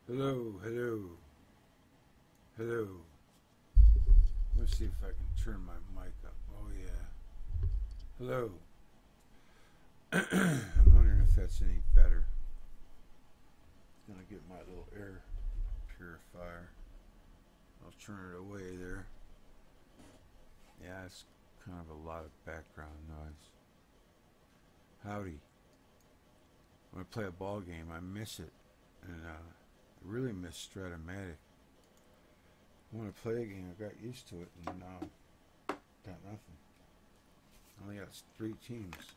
Hello, hello, hello. Let's see if I can turn my mic up. Oh yeah. Hello. I'm wondering if that's any better. Gonna get my little air purifier. I'll turn it away there. Yeah, it's kind of a lot of background noise. Howdy. When I play a ball game, I miss it, and I really miss Strat-o-Matic. When I play a game, I got used to it, and now got nothing. Only got 3 teams.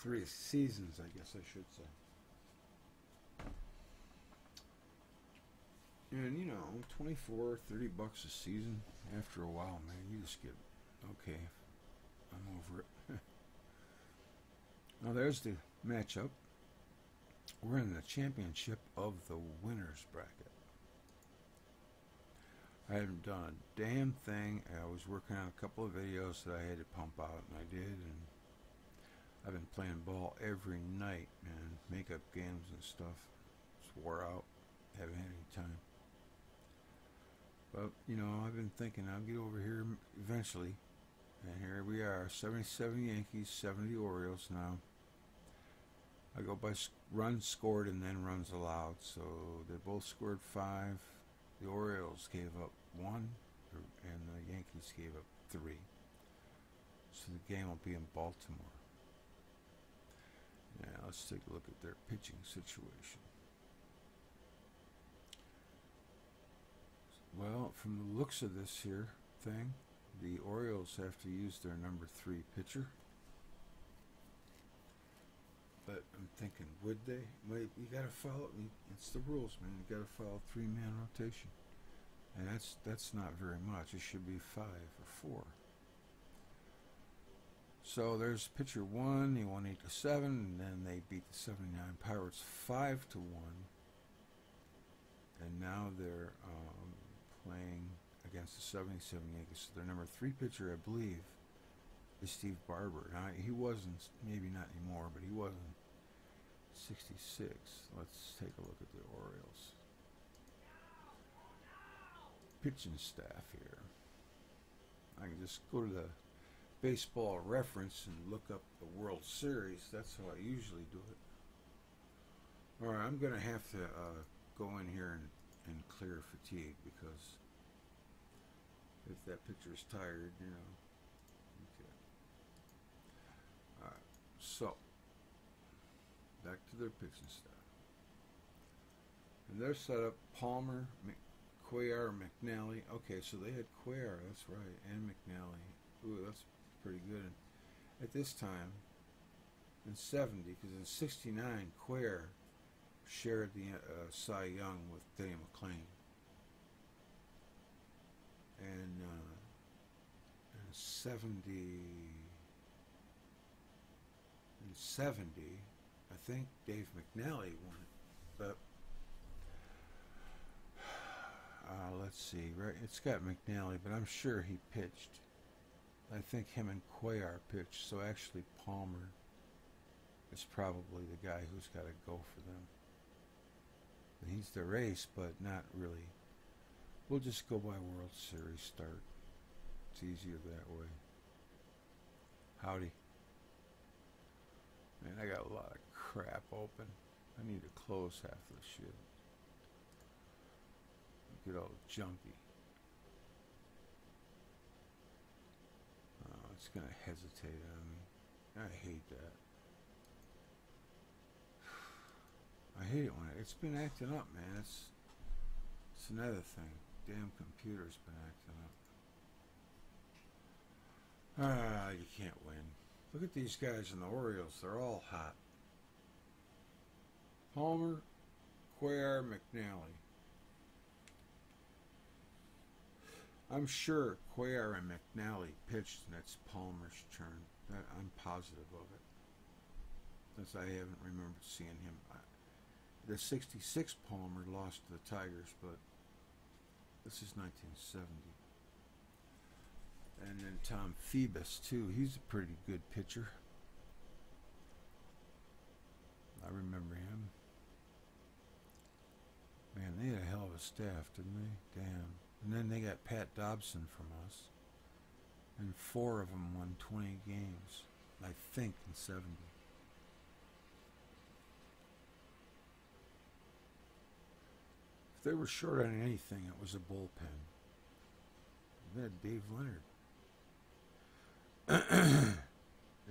3 seasons, I guess I should say. And you know, 24, 30 bucks a season. After a while, man, you just get, okay, I'm over it. Now there's the matchup. We're in the championship of the winners bracket. I haven't done a damn thing. I was working on a couple of videos that I had to pump out, and I did, and I've been playing ball every night, man. Makeup games and stuff. Just wore out. Haven't had any time. But, you know, I've been thinking I'll get over here eventually. And here we are, 77 Yankees, 70 Orioles now. I go by runs scored and then runs allowed. So they both scored 5. The Orioles gave up 1, and the Yankees gave up 3. So the game will be in Baltimore. Now let's take a look at their pitching situation. Well, from the looks of this here thing, the Orioles have to use their number 3 pitcher. But I'm thinking, would they? Wait, you gotta follow. It's the rules, man. You gotta follow 3-man rotation, and that's not very much. It should be 5 or 4. So there's pitcher 1. He won 8-7, and then they beat the 79 Pirates 5-1, and now they're playing against the 77 Yankees. So their number 3 pitcher, I believe, is Steve Barber. Now, he wasn't, maybe not anymore, but he wasn't 66. Let's take a look at the Orioles. Pitching staff here. I can just go to the baseball reference and look up the World Series. That's how I usually do it. Alright, I'm going to have to go in here and clear fatigue, because if that pitcher's tired, you know. Okay. Alright, so back to their pitching staff. And they're set up Palmer, Cuellar, McNally. Okay, so they had Cuellar, that's right, and McNally. Ooh, that's pretty good. At this time, in 70, because in 69, Cuellar shared the Cy Young with Denny McClain. And in 70, I think Dave McNally won it. But let's see, right? It's got McNally, but I'm sure he pitched. I think him and Cuellar pitched, so actually Palmer is probably the guy who's got to go for them. And he's their ace, but not really. We'll just go by World Series start. It's easier that way. Howdy. Man, I got a lot of crap open. I need to close half this shit. Get all junky. Oh, it's gonna hesitate on me. I hate that. I hate it when it's been acting up, man. It's another thing. Damn computer's been acting up. You can't win. Look at these guys in the Orioles. They're all hot. Palmer, Cuellar, McNally. I'm sure Cuellar and McNally pitched, and it's Palmer's turn. I'm positive of it, since I haven't remembered seeing him. The 66 Palmer lost to the Tigers, but this is 1970. And then Tom Phoebus, too. He's a pretty good pitcher. I remember him. Man, they had a hell of a staff, didn't they? Damn. And then they got Pat Dobson from us. And 4 of them won 20 games, I think, in 70. If they were short on anything, it was a bullpen. They had Dave Leonard.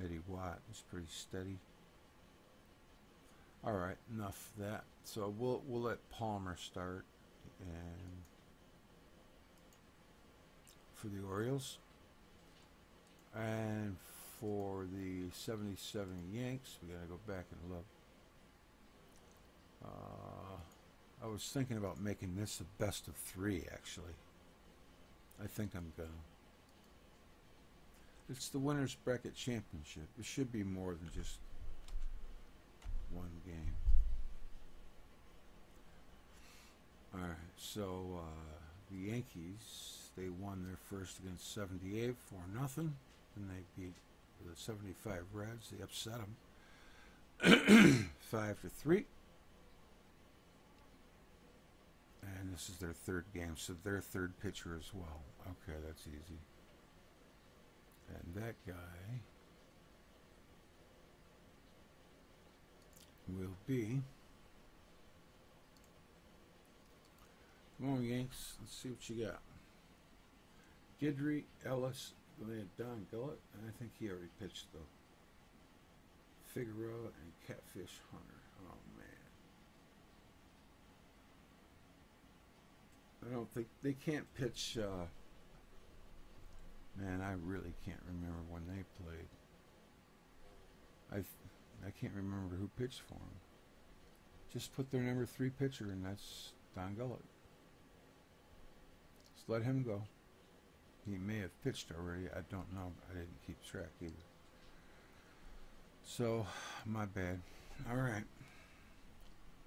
Eddie Watt was pretty steady. All right, enough of that. So we'll let Palmer start, and for the Orioles, and for the 77 Yanks, we gotta go back and look. I was thinking about making this a best of 3, actually. I think I'm gonna. It's the Winners Bracket Championship. It should be more than just one game. Alright, so the Yankees, they won their first against 78 4-0. And they beat the 75 Reds. They upset them 5-3. And this is their 3rd game, so their 3rd pitcher as well. Okay, that's easy. And that guy will be. Come on, Yanks. Let's see what you got. Guidry, Ellis, Don Gullett, and I think he already pitched though. Figueroa and Catfish Hunter. Oh man. I don't think they can't pitch. Man, I really can't remember when they played. I can't remember who pitched for them. Just put their number 3 pitcher, and that's Don Gullett. Just let him go. He may have pitched already. I don't know. I didn't keep track either. So, my bad. All right.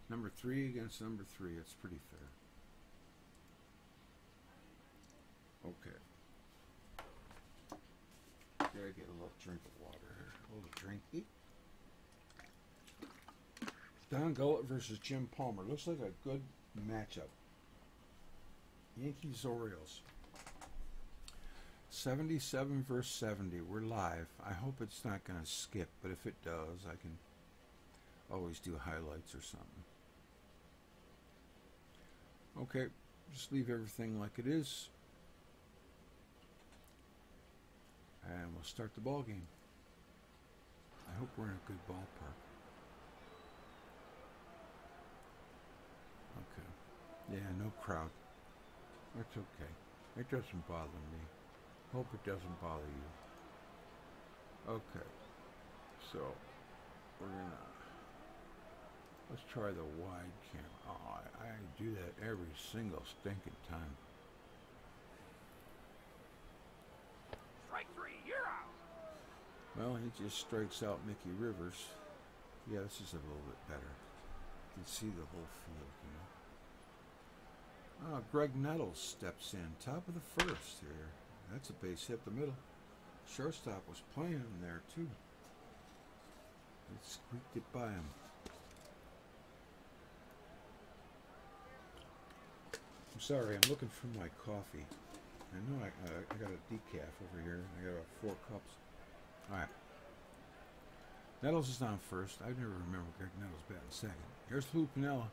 Number 3 against number 3. It's pretty fair. Okay. Gotta get a little drink of water here. A little drinky. Don Gullett versus Jim Palmer. Looks like a good matchup. Yankees Orioles. 77 versus 70. We're live. I hope it's not going to skip, but if it does, I can always do highlights or something. Okay, just leave everything like it is. And we'll start the ball game. I hope we're in a good ballpark. Okay. Yeah, no crowd. That's okay. It doesn't bother me. Hope it doesn't bother you. Okay. So, we're gonna... Let's try the wide camera. Oh, I do that every single stinking time. Strike 3, you're out. Well, he just strikes out Mickey Rivers. Yeah, this is a little bit better. You can see the whole field, you know. Oh, Greg Nettles steps in. Top of the 1st here. That's a base hit the middle. Shortstop was playing him there, too. It squeaked it by him. I'm sorry, I'm looking for my coffee. I know I got a decaf over here. I got about 4 cups. All right. Nettles is on first. I never remember Greg Nettles batting second. Here's Lou Piniella.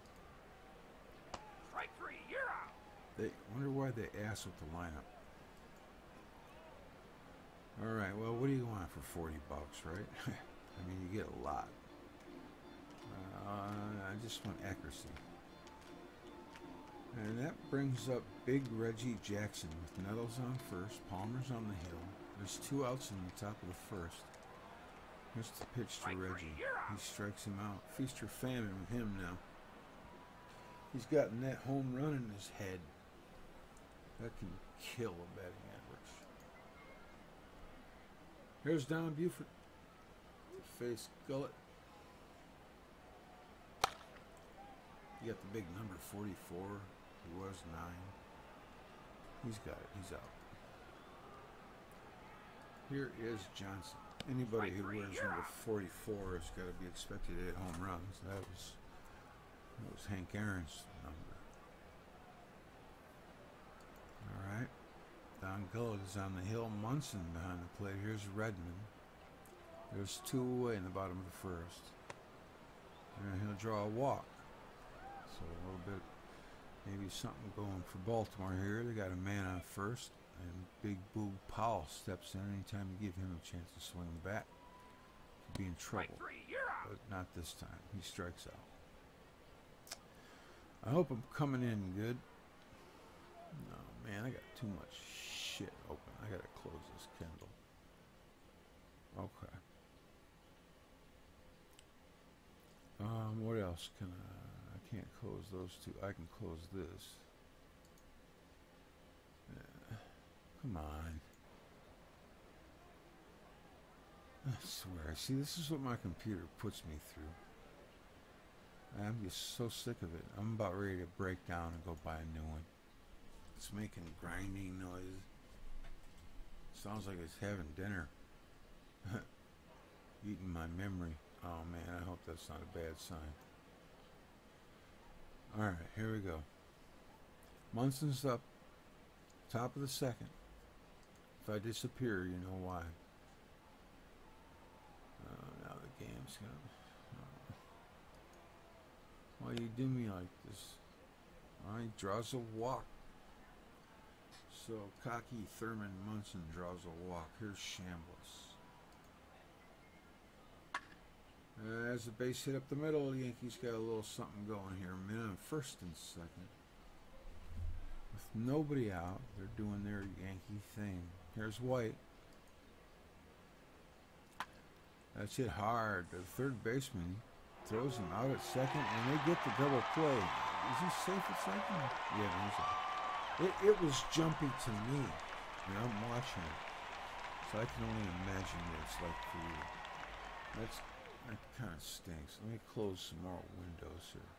Strike 3, you're out. They wonder why they asked with the lineup. All right. Well, what do you want for 40 bucks, right? I mean, you get a lot. I just want accuracy. And that brings up Big Reggie Jackson with Nettles on first. Palmer's on the hill. There's 2 outs in the top of the 1st. Here's the pitch to Reggie. He strikes him out. Feast or famine with him now. He's gotten that home run in his head. That can kill a batting average. Here's Don Buford. Face Gullett. You got the big number 44. He was 9. He's got it. He's out. Here is Johnson. Anybody Strike who three, wears you're number out. 44 has got to be expected to hit home runs. That was Hank Aaron's number. All right. Don Gullett is on the hill. Munson behind the plate. Here's Redmond. There's 2 away in the bottom of the first. And he'll draw a walk. So a little bit, maybe something going for Baltimore here. They got a man on first. And Big Boo Powell steps in anytime you give him a chance to swing the bat. He'll be in trouble. Strike three, you're out. But not this time. He strikes out. I hope I'm coming in good. No, man, I got too much shit open. I gotta close this Kindle. Okay. What else can I can't close those 2. I can close this. Yeah. Come on. I swear. See, this is what my computer puts me through. I'm just so sick of it. I'm about ready to break down and go buy a new one. It's making grinding noise. Sounds like it's having dinner. Eating my memory. Oh man, I hope that's not a bad sign. Alright, here we go. Munson's up. Top of the second. If I disappear, you know why. Now the game's gonna... Why you do me like this? He draws a walk. So cocky Thurman Munson draws a walk. Here's Shambliss. As the base hit up the middle, the Yankees got a little something going here. A minute on first and second. With nobody out, they're doing their Yankee thing. Here's White. That's hit hard. The third baseman throws him out at second, and they get the double play. Is he safe at second? Yeah, he's out. It was jumpy to me. I'm watching it. So I can only imagine what it's like for you. That kind of stinks. Let me close some more windows here.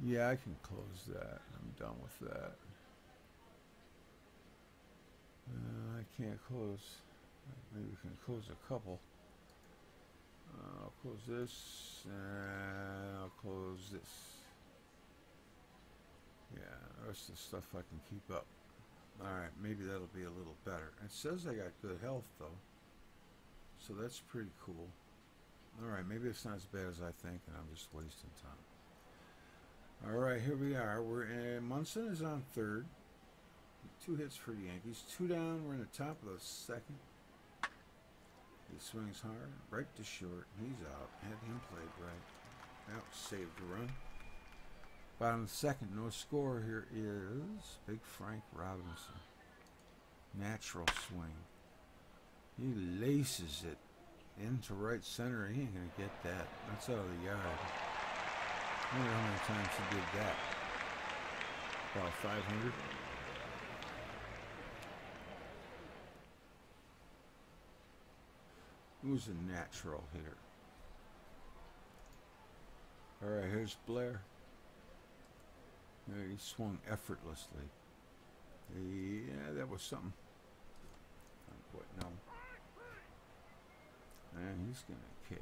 Yeah, I can close that. I'm done with that. I can't close. Maybe we can close a couple. I'll close this, and I'll close this. Yeah, the rest of the stuff I can keep up. Alright, maybe that'll be a little better. It says I got good health, though. So that's pretty cool. Alright, maybe it's not as bad as I think, and I'm just wasting time. Alright, here we are. We're in... Munson is on third. 2 hits for the Yankees. 2 down. We're in the top of the second. He swings hard. Right to short. He's out. Had him played right. That saved the run. Bottom of the second. No score. Here is Big Frank Robinson. Natural swing. He laces it into right center. He ain't going to get that. That's out of the yard. I wonder how many times he did that. About 500. Who's a natural hitter? Alright, here's Blair. He swung effortlessly. Yeah, that was something. Not quite, no. And he's going to K.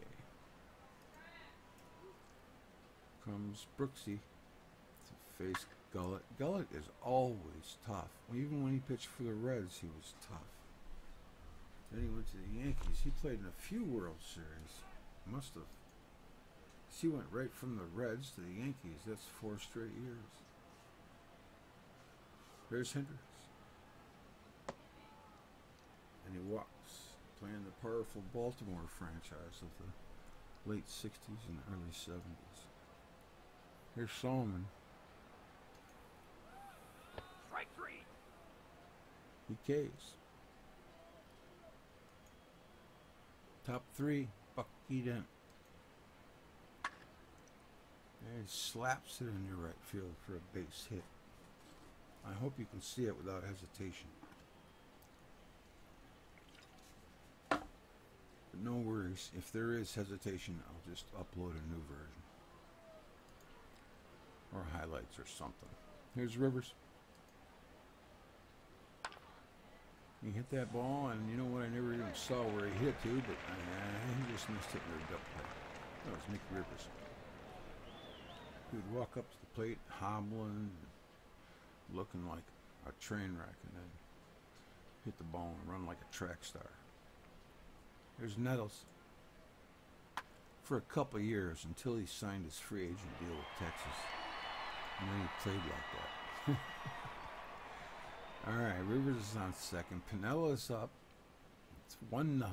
Comes Brooksy to face Gullett. Gullett is always tough. Even when he pitched for the Reds, he was tough. Then he went to the Yankees. He played in a few World Series. Must have. He went right from the Reds to the Yankees. That's 4 straight years. Here's Hendricks. And he walks, playing the powerful Baltimore franchise of the late 60s and early 70s. Here's Solomon. Strike 3. He Ks. Top 3, Bucky Dent. And he slaps it into right field for a base hit. I hope you can see it without hesitation. But no worries. If there is hesitation, I'll just upload a new version. Or highlights or something. Here's Rivers. He hit that ball, and you know what? I never even saw where he hit to, but he just missed it in a duck play. That was Mickey Rivers. He would walk up to the plate, hobbling, looking like a train wreck, and then hit the ball and run like a track star. There's Nettles. For a couple of years, until he signed his free agent deal with Texas. And then he played like that. All right, Rivers is on second. Pinella is up. It's 1-0.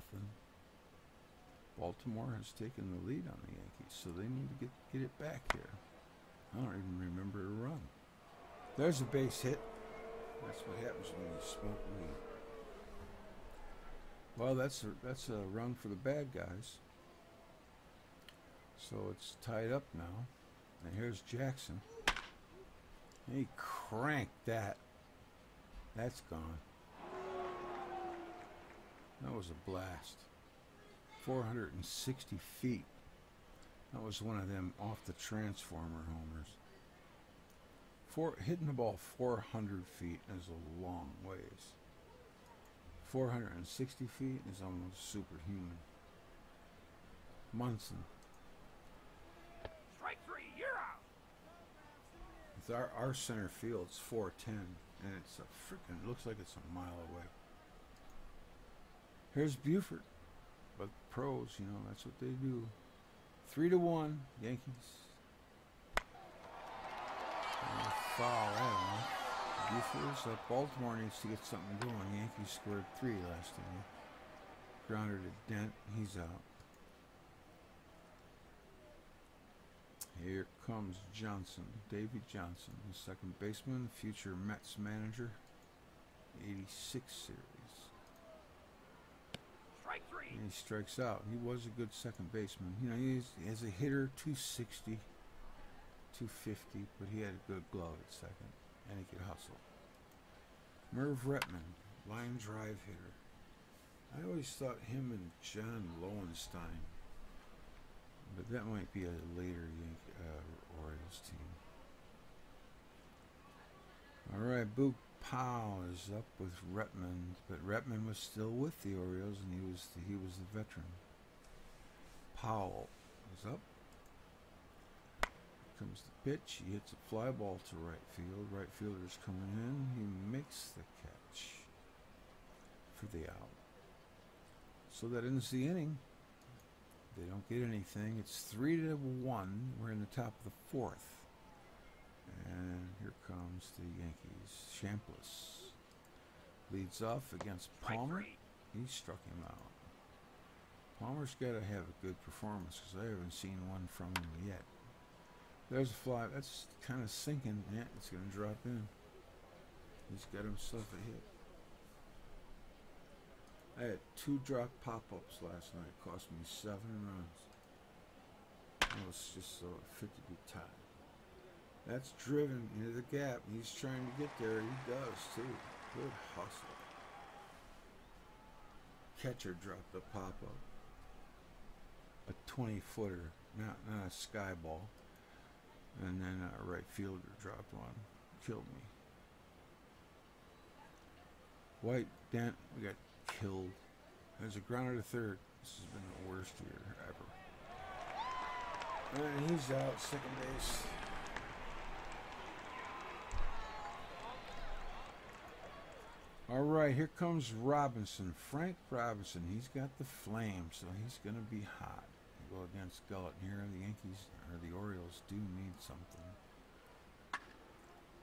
Baltimore has taken the lead on the Yankees, so they need to get it back here. I don't even remember a run. There's a base hit. That's what happens when you smoke weed. Well, that's a run for the bad guys. So it's tied up now. And here's Jackson. He cranked that. That's gone. That was a blast. 460 feet. That was one of them off the transformer homers. Hitting the ball 400 feet is a long ways. 460 feet is almost superhuman. Munson. Strike three, you're out. With our center field, it's 410, and it's a freaking, looks like it's a mile away. Here's Buford. But pros, you know, that's what they do. 3-1, Yankees. Foul that one. Buford's up. Baltimore needs to get something going. Yankees scored 3 last inning. Grounder to Dent. He's out. Here comes Johnson, Davy Johnson, the second baseman, future Mets manager, 86 series. Strike three. And he strikes out. He was a good second baseman. You know, he has a hitter, 260, 250, but he had a good glove at second, and he could hustle. Merv Retman, line drive hitter. I always thought him and John Lowenstein, but that might be a later Orioles team. All right, Boog Powell is up with Retman, but Retman was still with the Orioles, and he was the veteran. Powell is up. Here comes the pitch. He hits a fly ball to right field. Right fielder's coming in. He makes the catch for the out. So that ends the inning. They don't get anything. It's 3-1. We're in the top of the fourth. And here comes the Yankees. Chambliss leads off against Palmer. He struck him out. Palmer's got to have a good performance because I haven't seen one from him yet. There's a fly. That's kind of sinking. Yeah, it's going to drop in. He's got himself a hit. I had 2 drop pop-ups last night. It cost me 7 runs. I was just so fit to be tied. That's driven into the gap. He's trying to get there. He does, too. Good hustle. Catcher dropped a pop-up. A 20-footer, not a sky ball. And then a right fielder dropped one. Killed me. White, Dent, we got killed. There's a grounder to third. This has been the worst year ever. And he's out, second base. All right, here comes Robinson. Frank Robinson. He's got the flame, so he's going to be hot. Go against Gullett here. The Yankees, or the Orioles, do need something.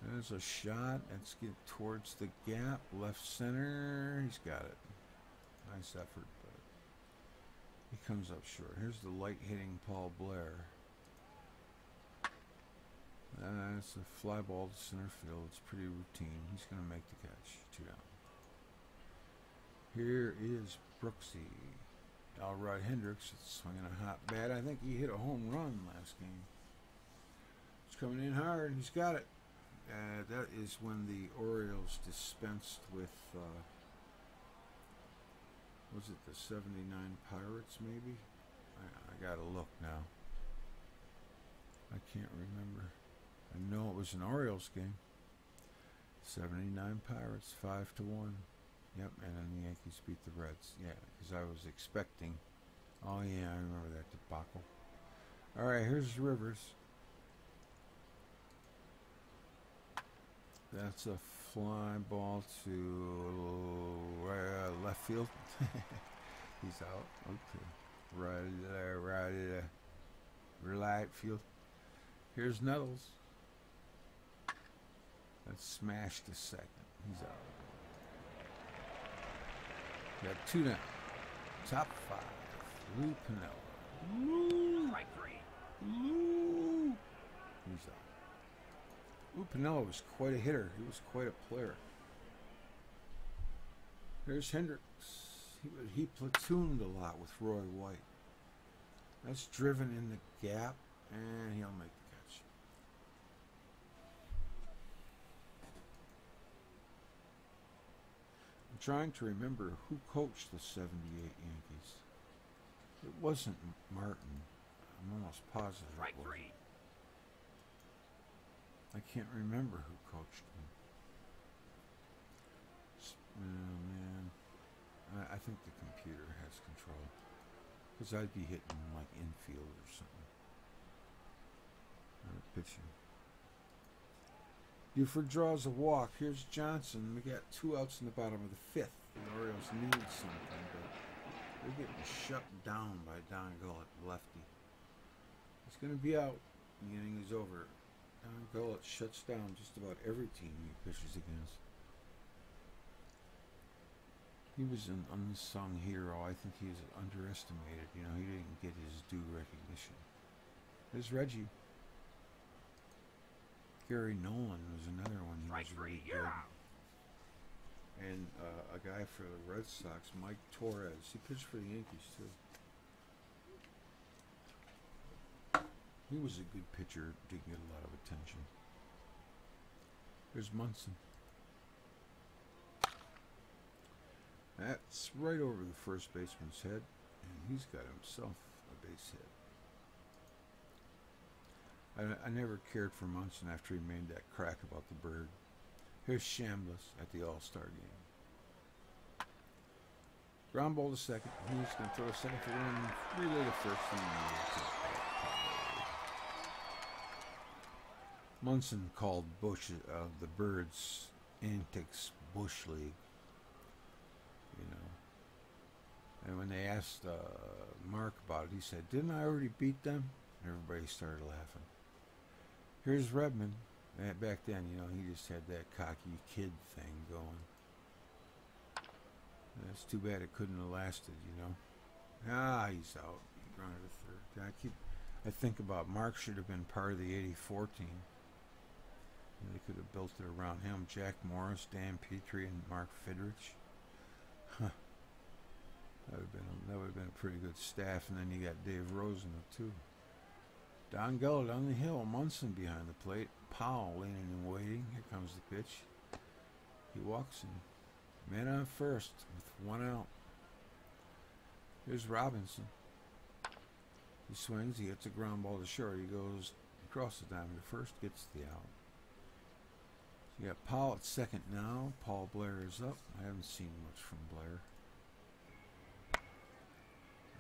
There's a shot. Let's get towards the gap. Left center. He's got it. Nice effort, but he comes up short. Here's the light-hitting Paul Blair. That's a fly ball to center field. It's pretty routine. He's going to make the catch. 2 down. Here is Brooksy. Alrod Hendricks is swinging a hot bat. I think he hit a home run last game. It's coming in hard. He's got it. That is when the Orioles dispensed with, was it the 79 Pirates maybe? I gotta look now. I can't remember. I know it was an Orioles game. 79 Pirates, 5-1. Yep, and then the Yankees beat the Reds. Yeah, because I was expecting. Oh yeah, I remember that debacle. All right, here's Rivers. That's a fly ball to left field. He's out. Okay, right there. Right field. Here's Nettles. That's smashed to second. He's out. Got two down. Top five. Lou Piniella. Lou. Strike three. Lou. He's out. Lou Piniella was quite a hitter. He was quite a player. Here's Hendricks. He platooned a lot with Roy White. That's driven in the gap, and he'll make the catch. I'm trying to remember who coached the '78 Yankees. It wasn't Martin. I'm almost positive Strike it wasn't. three. I can't remember who coached them. Oh, man. I think the computer has control. Because I'd be hitting like infield or something. Pitching. Buford draws a walk. Here's Johnson. We got 2 outs in the bottom of the 5th. The Orioles need something, but they're getting shut down by Don Gullett, lefty. He's going to be out. The inning is over. Don Gullett shuts down just about every team he pitches against. He was an unsung hero. I think he was underestimated. You know, he didn't get his due recognition. There's Reggie. Gary Nolan was another one. He was really good. And a guy for the Red Sox, Mike Torres. He pitched for the Yankees too. He was a good pitcher. Didn't get a lot of attention. There's Munson. That's right over the first baseman's head, and he's got himself a base hit. I never cared for Munson after he made that crack about the bird. Here's Chambliss at the All-Star game. Ground ball to second. He's going to throw a second for one. Relay to first. Munson called Bush the Birds' antics Bush League. You know. And when they asked Mark about it, he said, "Didn't I already beat them?" And everybody started laughing. Here's Redmond. Back then, you know, he just had that cocky kid thing going. And it's too bad it couldn't have lasted, you know. He's out. He grounded to third. I think about Mark should have been part of the '84 team. And they could have built it around him. Jack Morris, Dan Petrie, and Mark Fidrich. Huh. That would have been a pretty good staff. And then you got Dave Rosen too. Don Gullett on the hill. Munson behind the plate. Powell leaning and waiting. Here comes the pitch. He walks in. Man on first with 1 out. Here's Robinson. He swings. He hits a ground ball to short. He goes across the diamond to first. Gets the out. You got Powell at second now. Paul Blair is up. I haven't seen much from Blair.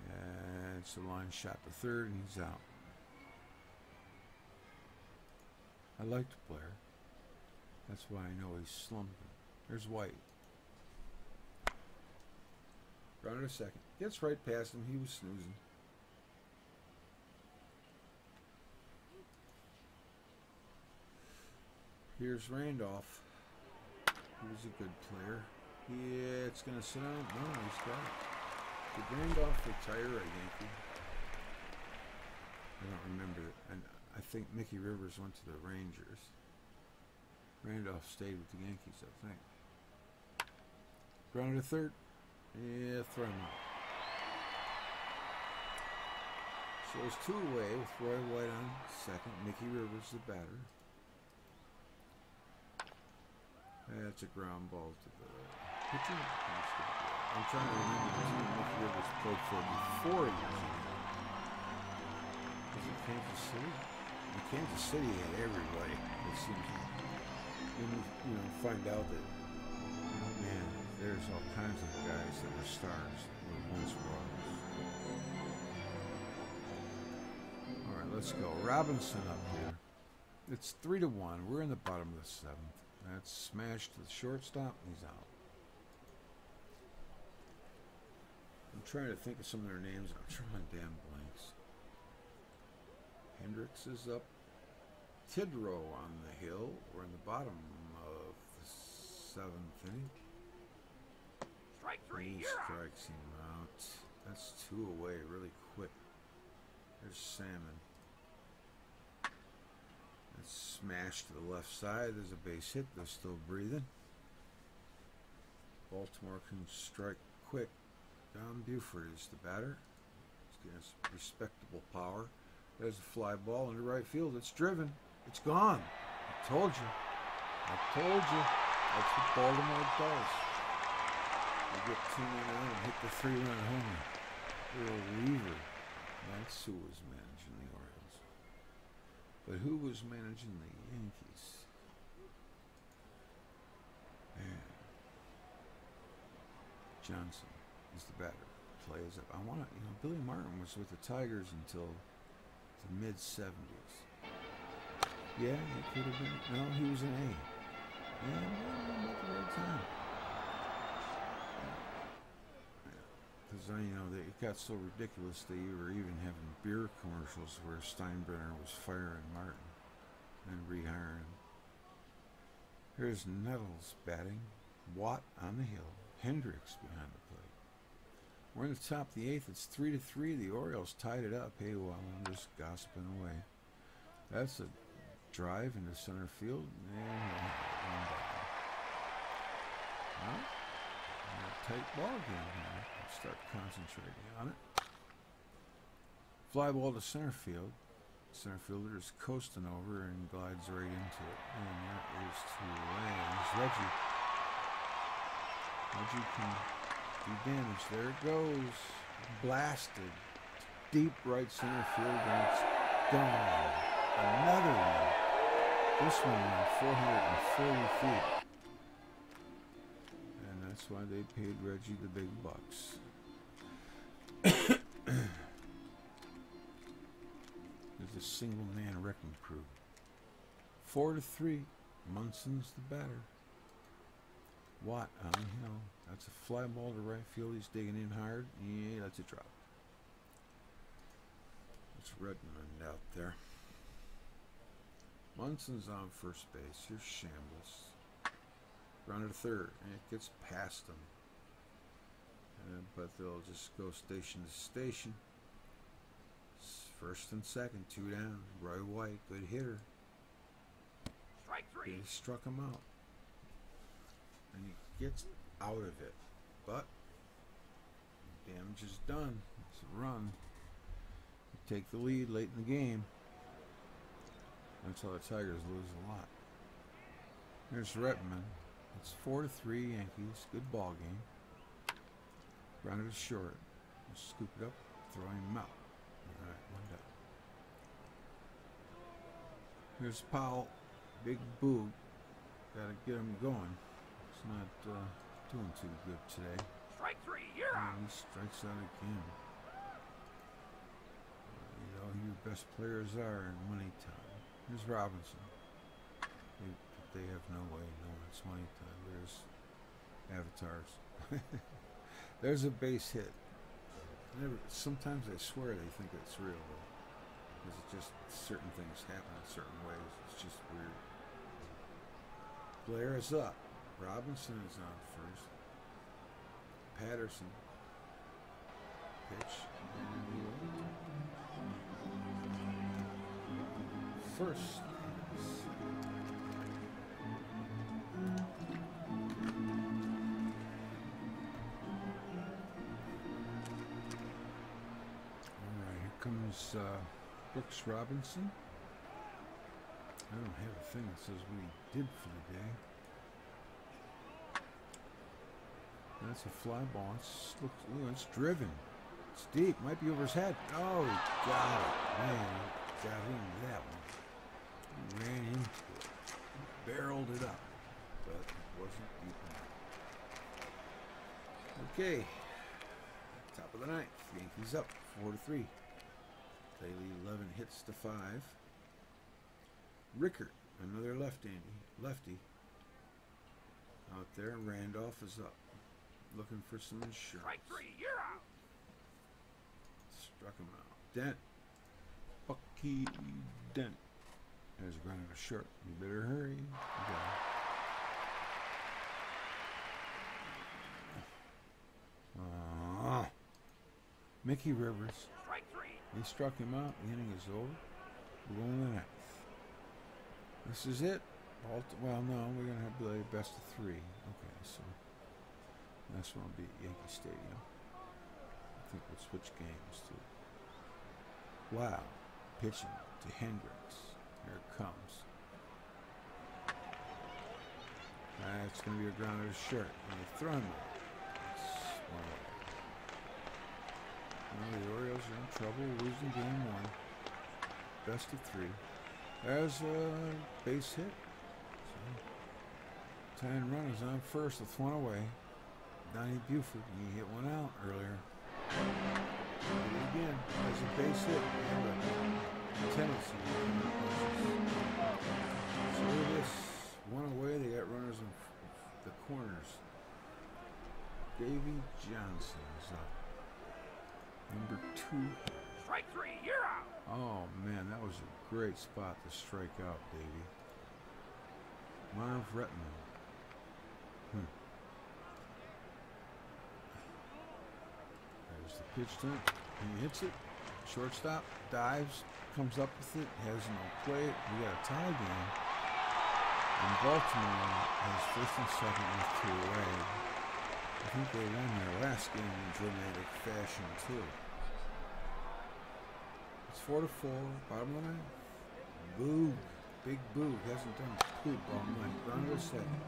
And it's a line shot to third, and he's out. I liked Blair. That's why I know he's slumping. There's White. Runner to second. Gets right past him. He was snoozing. Here's Randolph. He was a good player. Yeah, it's going to sit down. No, he's got it. Did Randolph retire a Yankee? I don't remember it. And I think Mickey Rivers went to the Rangers. Randolph stayed with the Yankees, I think. Grounded to third. Yeah, throw him out. So it's 2 away with Roy White on second. Mickey Rivers the batter. That's a ground ball to the pitcher. I'm trying to remember the team Mickey Rivers played for before he was in. Was it Kansas City? In Kansas City had everybody. It seems. Then you know, find out that, man, There's all kinds of guys that were stars that were once Royals. Alright, let's go. Robinson up here. It's 3-1. We're in the bottom of the 7th. That's smashed to the shortstop. He's out. I'm trying to think of some of their names. I'm drawing damn blanks. Hendricks is up. Tidrow on the hill. We're in the bottom of the 7th inning. Strike three, He you're out. strikes him out. That's 2 away really quick. There's Salmon. It's smashed to the left side. There's a base hit. They're still breathing. Baltimore can strike quick. Don Buford is the batter. He's getting some respectable power. There's a fly ball into right field. It's driven. It's gone. I told you. I told you. That's what Baltimore does. They get 2 men out and hit the 3-run homer. Earl Weaver. That's who was managing the Orioles. But who was managing the Yankees? Man. Johnson is the batter. Plays up. I want to, Billy Martin was with the Tigers until the mid-70s. Yeah, he could have been. No, he was an A. Yeah, not the right time. Because, it got so ridiculous they were even having beer commercials where Steinbrenner was firing Martin and rehiring. Here's Nettles batting. Watt on the hill. Hendricks behind the plate. We're in the top of the 8th. It's 3-3. The Orioles tied it up. Hey, well, I'm just gossiping away. That's a drive into center field. And a tight ball game here. Start concentrating on it. Fly ball to center field. Center fielder is coasting over and glides right into it. And that is to Lands. Reggie can do damage. There it goes. Blasted. Deep right center field, and it's gone. Another one. This one went 440 feet. And that's why they paid Reggie the big bucks. There's a single man wrecking crew. 4-3. Munson's the batter. Watt on the hill. That's a fly ball to right field. He's digging in hard. Yeah, that's a drop. It's Redmond out there. Munson's on first base. Here's Shambles. Runner to third, and it gets past them. But they'll just go station to station. First and second, 2 down. Roy White, good hitter. Strike three. He struck him out. And he gets out of it. But damage is done. It's a run. You take the lead late in the game. That's how the Tigers lose a lot. Here's Retman. It's 4-3 Yankees. Good ball game. Runner to short. Just scoop it up, throw him out. Alright, 1 down. Here's Powell. Big boot. Gotta get him going. He's not doing too good today. Strike three, you're out. And he strikes out again. Who your best players are in money time. Here's Robinson. They have no way knowing it's money time. There's avatars. There's a base hit. Sometimes I swear they think it's real, because it's just certain things happen in certain ways. It's just weird. Blair is up. Robinson is on first. Patterson. Pitch. First. Comes Brooks Robinson. I don't have a thing that says what he did for the day. That's a fly ball. It's driven. It's deep. Might be over his head. Oh, he got it. Man, he got into that one. He ran into it. Barreled it up. But it wasn't deep enough. Okay, top of the ninth. Yankees up 4-3. They lead 11 hits to 5. Rickert, another lefty, out there. Randolph is up, looking for some insurance. Strike 3, you're out. Struck him out. Dent, Bucky Dent. There's a ground out short. You better hurry. Mickey Rivers. Strike 3. He struck him out. The inning is over. We're going to the ninth. This is it. Well, no, we're going to have to play best of 3. Okay, so next one will be at Yankee Stadium. I think we'll switch games too. Wow. Pitching to Hendricks. Here it comes. It's going to be a ground out short. And they throw him out. Well, the Orioles are in trouble, losing game 1. Best of 3. There's a base hit. So, tying run is on first with 1 away. Donnie Buford, he hit 1 out earlier. And again, there's a base hit and a tendency. So look at this. 1 away, they got runners in the corners. Davy Johnson is up. Number 2. Strike 3, you're out. Oh man, that was a great spot to strike out, Davey. Marv Retman. There's the pitch to him. He hits it. Shortstop dives, comes up with it, has no play. We got a tie game. And Baltimore has first and second with 2 away. I think they won their last game in dramatic fashion too. It's 4-4, bottom of the ninth. Boog, big Boog, hasn't done poop all night. Round of the second.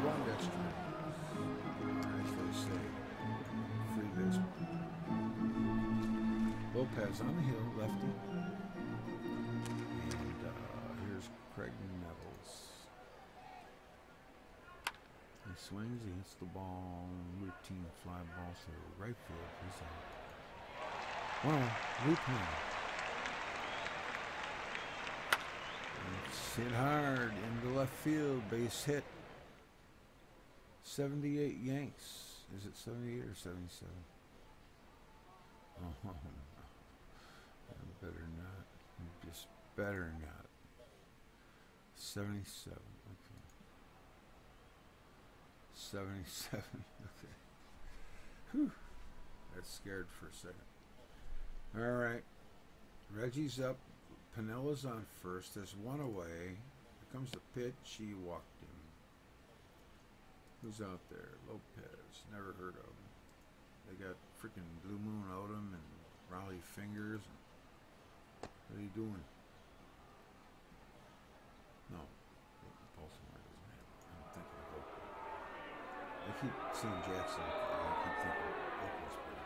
One extra. As they say, free baseball. Lopez on the hill, lefty. And here's Craig Nevels. He swings, he hits the ball, routine fly ball to right field. He's out. Well, Lupin. It's hit hard into left field, base hit. 78 Yanks. Is it 78 or 77? Oh, no. Better not. Just better not. 77. Okay. 77. Okay. Whew. Got scared for a second. All right. Reggie's up. Pinella's on first. There's 1 away. Here comes the pitch. He walked him. Who's out there? Lopez. Never heard of him. They got freaking Blue Moon Odom and Raleigh Fingers. What are you doing? No. Baltimore doesn't have it. I'm thinking of Oakland. I keep seeing Jackson. I keep thinking Oakland's better.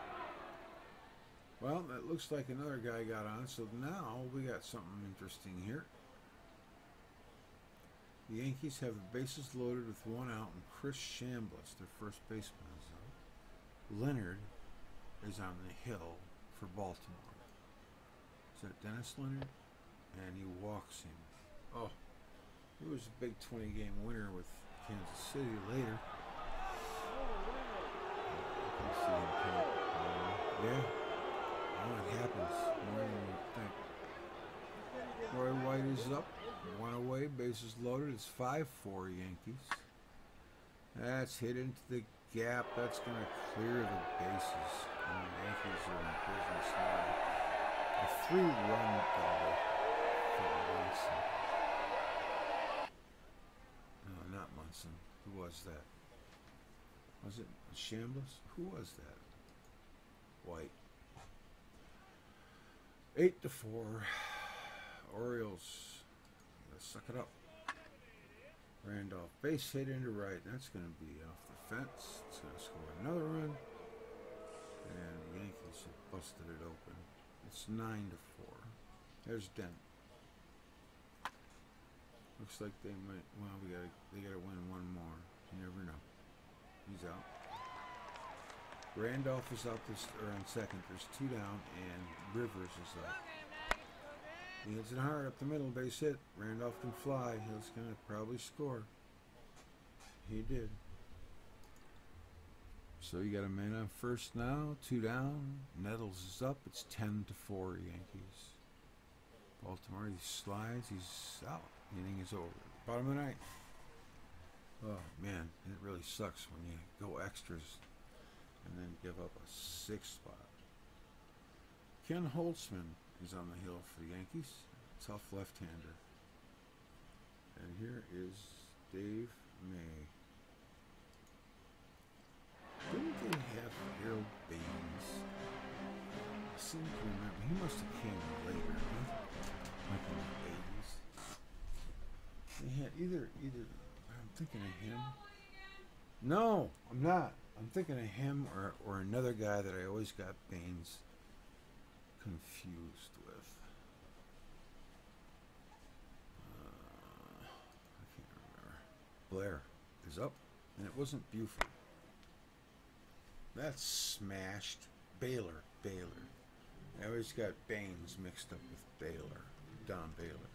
Well, that looks like another guy got on. So now we got something interesting here. The Yankees have the bases loaded with 1 out, and Chris Chambliss, their first baseman, is out. Leonard is on the hill for Baltimore. Is that Dennis Leonard? And he walks him. Oh, he was a big 20-game winner with Kansas City later. You can see him come. Yeah. Oh, it happens more than you think. Roy White is up. 1 away, bases loaded. It's 5-4 Yankees. That's hit into the gap. That's going to clear the bases. And the Yankees are in business now. A 3-run double for Munson. No, not Munson. Who was that? Was it Chambliss? Who was that? White. 8-4. Orioles. Let's suck it up. Randolph. Base hit into right. That's going to be off the fence. It's going to score another run. And the Yankees have busted it open. It's 9-4. There's Dent. Looks like they might. Well, they got to win 1 more. You never know. He's out. Randolph is out on second. There's 2 down, and Rivers is up. He hits it hard up the middle, base hit. Randolph can fly. He's going to probably score. He did. So you got a man on first now, 2 down. Nettles is up. It's 10-4 Yankees. Baltimore, he slides. He's out. Inning is over. Bottom of the ninth. Oh, man, it really sucks when you go extras and then give up a 6th spot. Ken Holtzman is on the hill for the Yankees. Tough left-hander. And here is Dave May. Didn't they have Harold Baines? I seem to remember. He must have came later, huh? Like in the 80s. They had either. I'm thinking of him. No, I'm not. I'm thinking of him or another guy that I always got Baines confused with. I can't remember. Blair is up, and it wasn't Buford. That's smashed. Baylor. I always got Baines mixed up with Baylor. Don Baylor.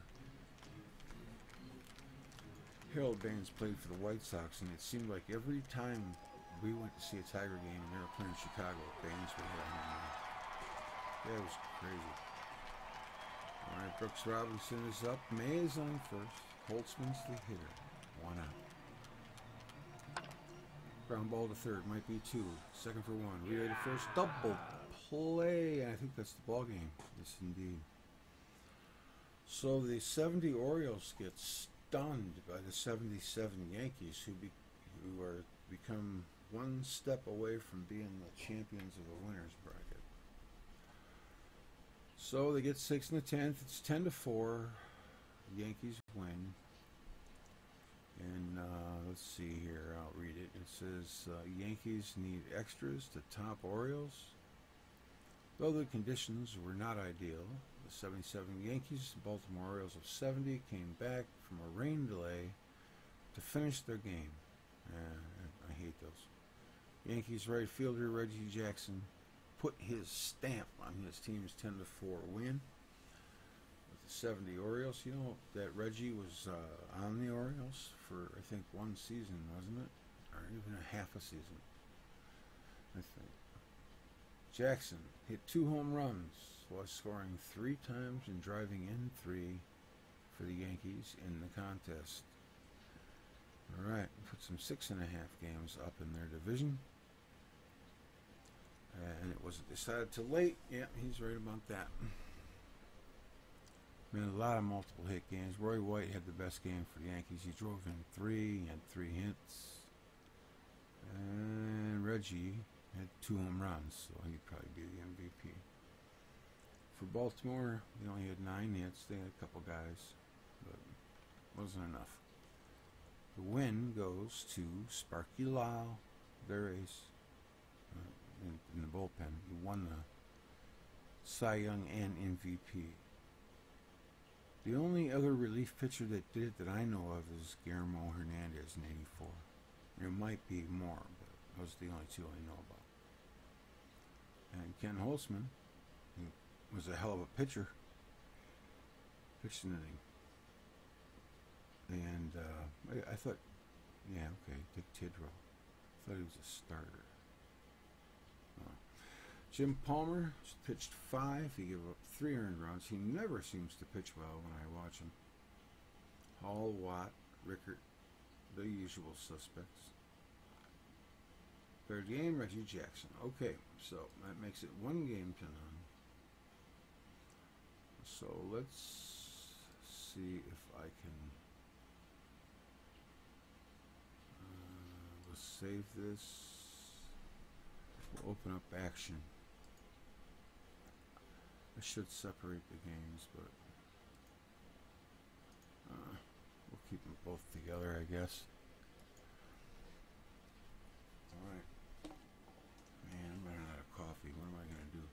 Harold Baines played for the White Sox, and it seemed like every time we went to see a Tiger game and they were playing in Chicago, Baines would hit a home run. That was crazy. All right, Brooks Robinson is up. May is on first. Holtzman's the hitter. 1 out. Ground ball to third. Might be 2. Second for 1. Relay to first. Double play. I think that's the ball game. Yes, indeed. So the 70 Orioles get stunned by the 77 Yankees, who are become one step away from being the champions of the winners bracket. So they get 6 in the 10th. It's 10-4. Yankees win. And let's see here. I'll read it. It says Yankees need extras to top Orioles. Though the conditions were not ideal, the 77 Yankees and Baltimore Orioles of 70 came back from a rain delay to finish their game. I hate those. Yankees right fielder Reggie Jackson put his stamp on his team's 10-4 win with the 70 Orioles. You know that Reggie was on the Orioles for, I think, 1 season, wasn't it? Or even a half a season, I think. Jackson hit 2 home runs while scoring 3 times and driving in 3 for the Yankees in the contest. All right, put some 6.5 games up in their division. And it wasn't decided till late. Yeah, he's right about that. I mean, a lot of multiple hit games. Roy White had the best game for the Yankees. He drove in 3, he had 3 hits. And Reggie had 2 home runs, so he'd probably be the MVP. For Baltimore, they only had 9 hits. They had a couple guys, but it wasn't enough. The win goes to Sparky Lau, their ace, in the bullpen. He won the Cy Young and MVP. The only other relief pitcher that did it that I know of is Guillermo Hernandez in '84. There might be more, but those are the only 2 I know about. And Ken Holtzman, he was a hell of a pitcher. Pitched an inning. And I thought, yeah, okay, Dick Tidrow. I thought he was a starter. Jim Palmer pitched 5. He gave up 3 earned runs. He never seems to pitch well when I watch him. Hall, Watt, Rickert, the usual suspects. Third game, Reggie Jackson. Okay, so that makes it 1 game to none. So let's see if I can. Let's save this. We'll open up action. I should separate the games, but we'll keep them both together, I guess. Alright. Man, I'm running out of coffee. What am I going to do?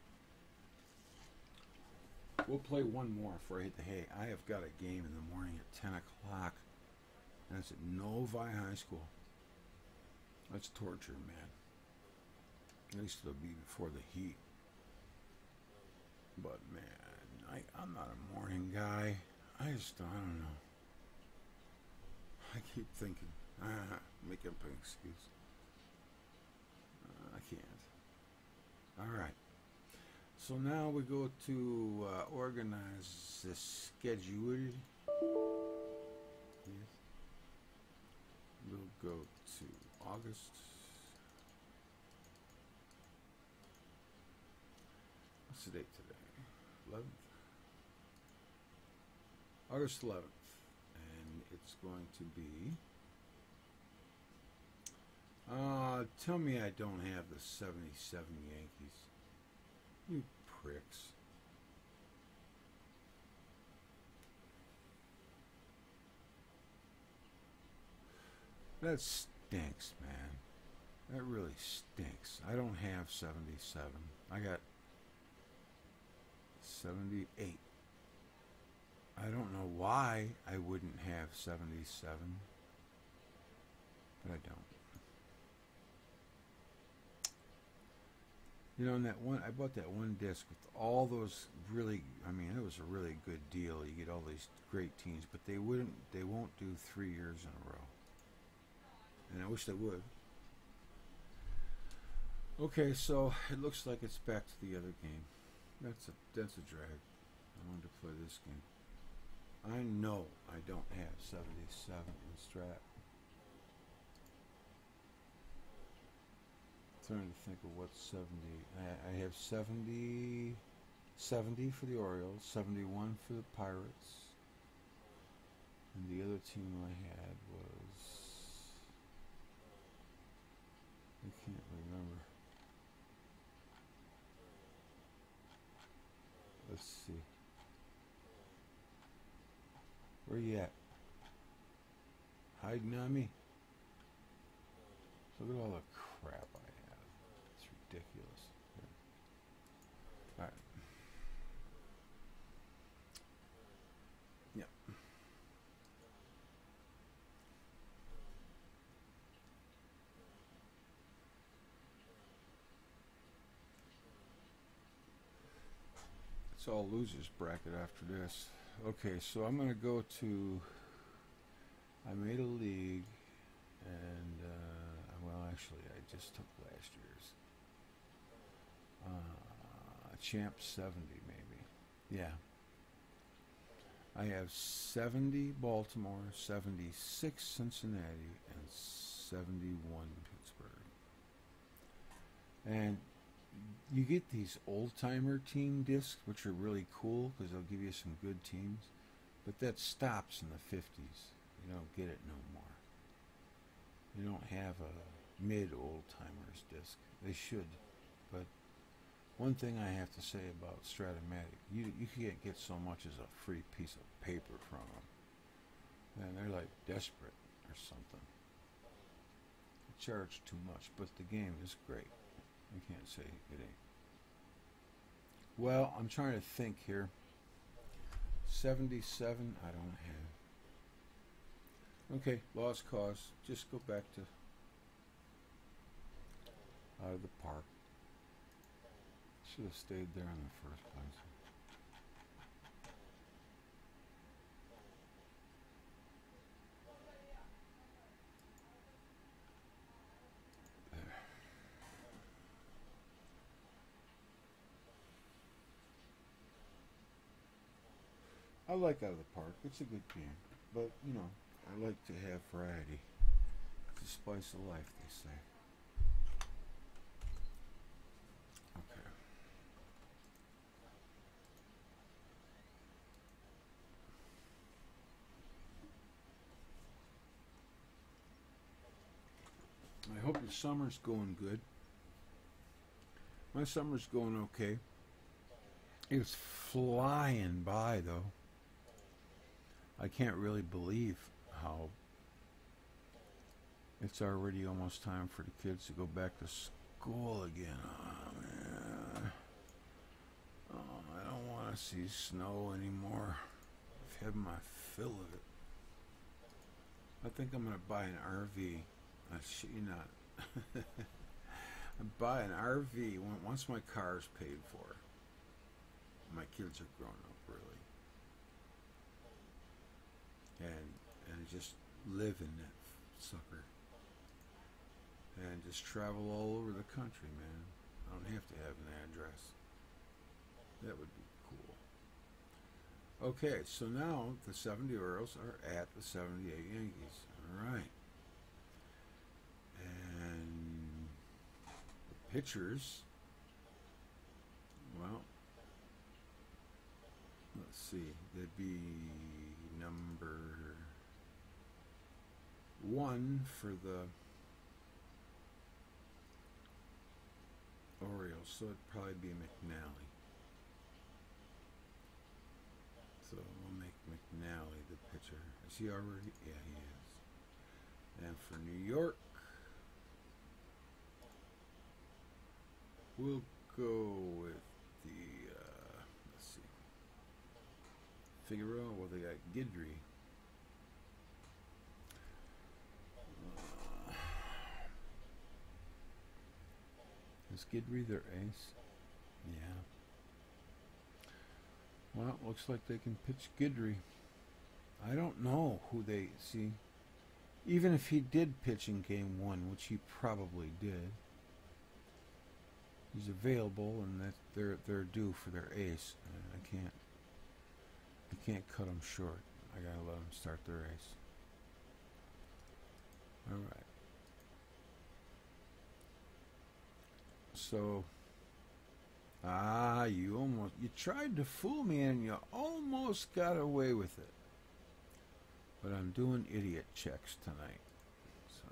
We'll play one more before I hit the hay. I have got a game in the morning at 10 o'clock, and it's at Novi High School. That's torture, man. At least it'll be before the heat. But man, I'm not a morning guy. I don't know. I keep thinking, make up an excuse. I can't. All right. So now we go to organize the schedule. Yes. We'll go to August. What's the date today? 11th. August 11th. And it's going to be... tell me I don't have the 77 Yankees. You pricks. That stinks, man. That really stinks. I don't have 77. I got 78. I don't know why I wouldn't have 77, but I don't. You know, and that one, I bought that one disc with all those really, I mean, it was a really good deal. You get all these great teams, but they won't do 3 years in a row. And I wish they would. Okay, so it looks like it's back to the other game. That's a drag. I wanted to play this game. I know I don't have 77 in Strat. Trying to think of what's 70. I have 70 for the Orioles, 71 for the Pirates, and the other team I had was, I can't remember. Let's see. Where you at? Hiding on me? Look at all the crap I have. It's ridiculous. Here. All right. Yep. It's all losers bracket after this. Okay, so I'm going to go to, I made a league, and, well, actually, I just took last year's. Champ 70, maybe. Yeah. I have 70 Baltimore, 76 Cincinnati, and 71 Pittsburgh. And you get these old-timer team discs, which are really cool because they'll give you some good teams. But that stops in the 50s. You don't get it no more. You don't have a mid-old-timers disc. They should. But one thing I have to say about Strat-o-Matic, you can't get so much as a free piece of paper from them. And they're like desperate or something. They charge too much, but the game is great. I can't say it ain't. Well, I'm trying to think here. 77, I don't have. Okay, lost cause. Just go back to out of the park. Should have stayed there in the first place. I like Out of the Park. It's a good game. But, you know, I like to have variety. It's the spice of life, they say. Okay. I hope your summer's going good. My summer's going okay. It's flying by, though. I can't really believe how it's already almost time for the kids to go back to school again. Oh, man. Oh, I don't want to see snow anymore. I've had my fill of it. I think I'm going to buy an RV. I shit you not. I buy an RV once my car's paid for. My kids are grown up, really, and just live in that sucker, and just travel all over the country, man. I don't have to have an address. That would be cool. Okay, so now the 70 Orioles are at the 78 Yankees. All right. And the pitchers, well, let's see, they'd be number 1 for the Orioles, so it'd probably be McNally. So we'll make McNally the pitcher. Is he already? Yeah, he is. And for New York, we'll go with the, let's see, Figueroa. Well, they got Guidry. Is Guidry their ace? Yeah. Well, it looks like they can pitch Guidry. I don't know who they see. Even if he did pitch in game 1, which he probably did, he's available, and that they're due for their ace. I can't cut them short. I gotta let them start their ace. All right. So, you tried to fool me, and you almost got away with it. But I'm doing idiot checks tonight. So,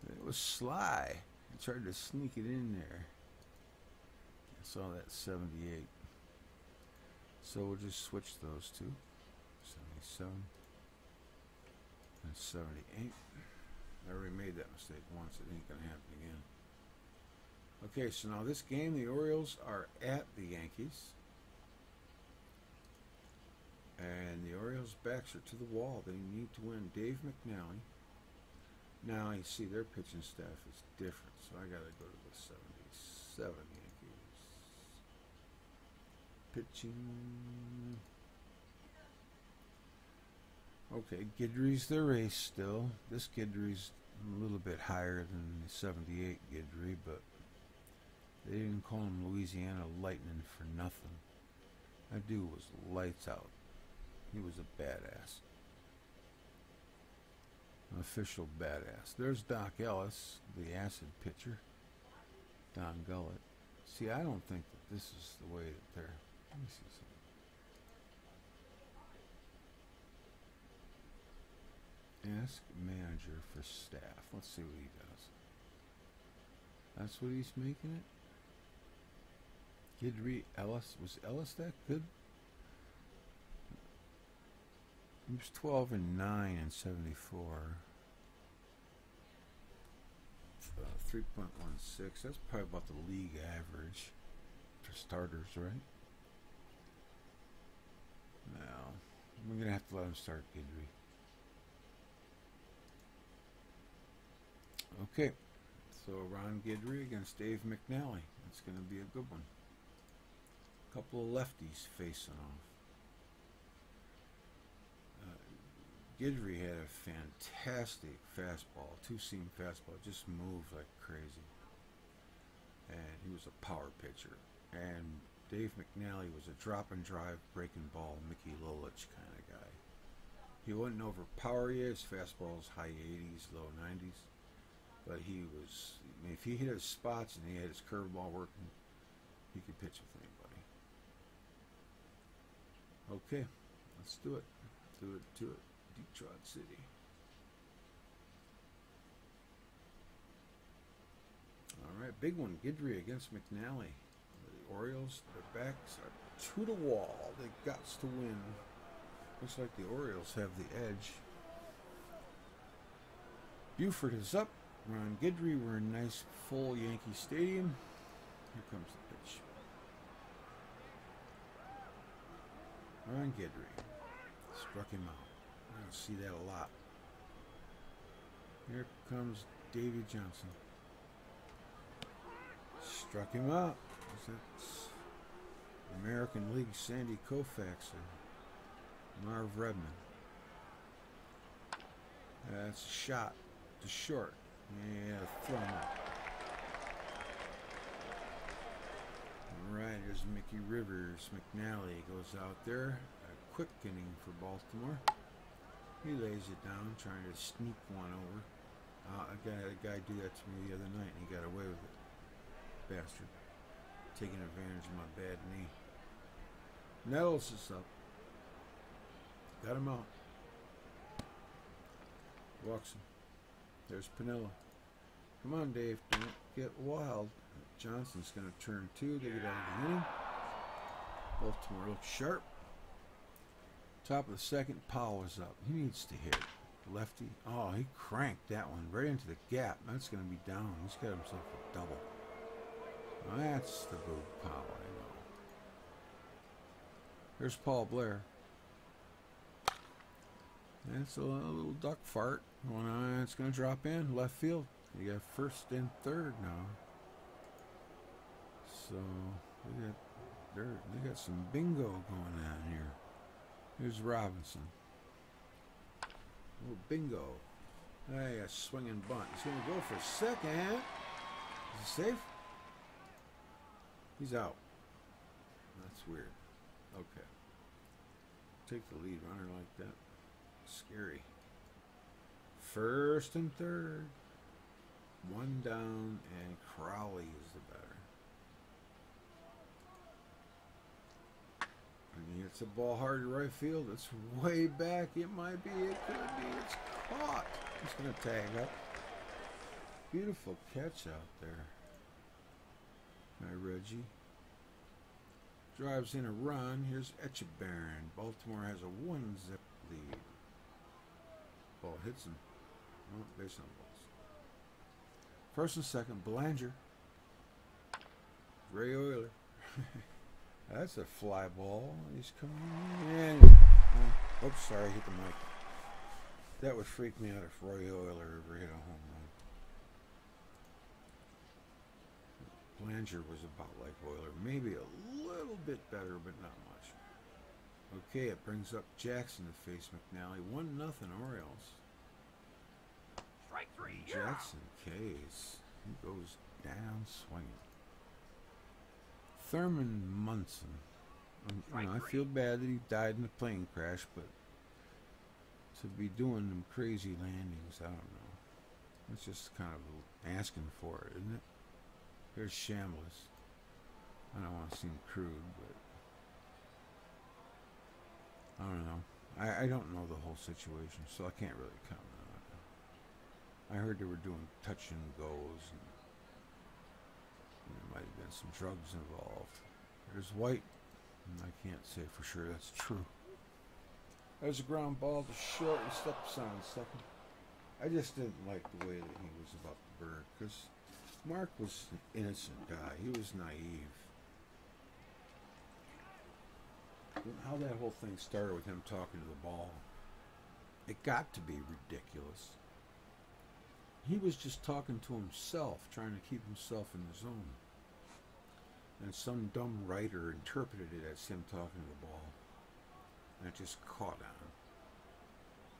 it was sly. I tried to sneak it in there. I saw that 78. So we'll just switch those two. 77 and 78. I already made that mistake once. It ain't going to happen again. Okay, so now this game, the Orioles are at the Yankees. And the Orioles' backs are to the wall. They need to win. Dave McNally. Now, you see, their pitching staff is different. So I got to go to the 77 Yankees. Pitching. Okay, Guidry's their ace still. This Guidry's a little bit higher than the 78 Guidry, but they didn't call him Louisiana Lightning for nothing. That dude was lights out. He was a badass. An official badass. There's Doc Ellis, the acid pitcher. Don Gullett. See, I don't think that this is the way that they're... Let me see something. Ask manager for staff. Let's see what he does. That's what he's making it? Guidry, Ellis. Was Ellis that good? He was 12 and 9 in 74. 3.16. That's probably about the league average for starters, right? Now, we're going to have to let him start Guidry. Okay, so Ron Guidry against Dave McNally. That's going to be a good one. A couple of lefties facing off. Guidry had a fantastic fastball, two-seam fastball, just moved like crazy. And he was a power pitcher. And Dave McNally was a drop-and-drive, breaking ball, Mickey Lolich kind of guy. He wasn't overpower yet. His fastball was high 80s, low 90s. But he was, I mean, if he hit his spots and he had his curveball working, he could pitch with anybody. Okay, let's do it. Do it. Detroit City. All right, big one. Guidry against McNally. The Orioles, their backs are to the wall. They got to win. Looks like the Orioles have the edge. Buford is up. Ron Guidry. We're in nice full Yankee Stadium. Here comes the pitch. Ron Guidry struck him out. I don't see that a lot. Here comes Davy Johnson. Struck him out. That's American League Sandy Koufax and Marv Redmond. That's a shot to short. Yeah, throw him up. Alright, here's Mickey Rivers. McNally goes out there. A quick inning for Baltimore. He lays it down, trying to sneak one over. I had a guy do that to me the other night, and he got away with it. Bastard. Taking advantage of my bad knee. Nettles is up. Got him out. Walks him. There's Piniella. Come on, Dave. Don't get wild. Johnson's going to turn two. They get out of the inning. Baltimore looks sharp. Top of the second, Powell is up. He needs to hit. Lefty. Oh, he cranked that one right into the gap. That's going to be down. He's got himself a double. Well, that's the Boog Powell, I know. There's Paul Blair. That's a little duck fart going on. It's going to drop in left field. You got first and third now. So they got some bingo going on here. Here's Robinson. Oh, bingo. Hey, a swinging bunt. He's going to go for a second. Is he safe? He's out. That's weird. Okay. Take the lead runner like that. Scary. First and third. One down, and Crowley is the batter. And he hits the ball hard to right field. It's way back. It might be. It could be. It's caught. He's going to tag up. Beautiful catch out there by Reggie. Drives in a run. Here's Echebarren. Baltimore has a 1-zip lead. Ball hits him. Oh, base on balls. First and second, Belanger. Ray Euler. That's a fly ball. He's coming in. Oops, sorry, I hit the mic. That would freak me out if Roy Euler ever hit a home run. Belanger was about like Euler. Maybe a little bit better, but not much. Okay, it brings up Jackson to face McNally. 1-0 Orioles. Strike three. You're out. Jackson K's. He goes down swinging. Thurman Munson. I feel bad that he died in a plane crash, but to be doing them crazy landings, I don't know. It's just kind of asking for it, isn't it? Here's Shambliss. I don't want to seem crude, but I don't know. I don't know the whole situation, so I can't really comment on it. I heard they were doing touch and goes, and there might have been some drugs involved. There's White, and I can't say for sure that's true. There's a ground ball to short and steps on second. I just didn't like the way that he was about the bird, because Mark was an innocent guy. He was naive. How that whole thing started with him talking to the ball, it got to be ridiculous. He was just talking to himself, trying to keep himself in the zone. And some dumb writer interpreted it as him talking to the ball. And it just caught on.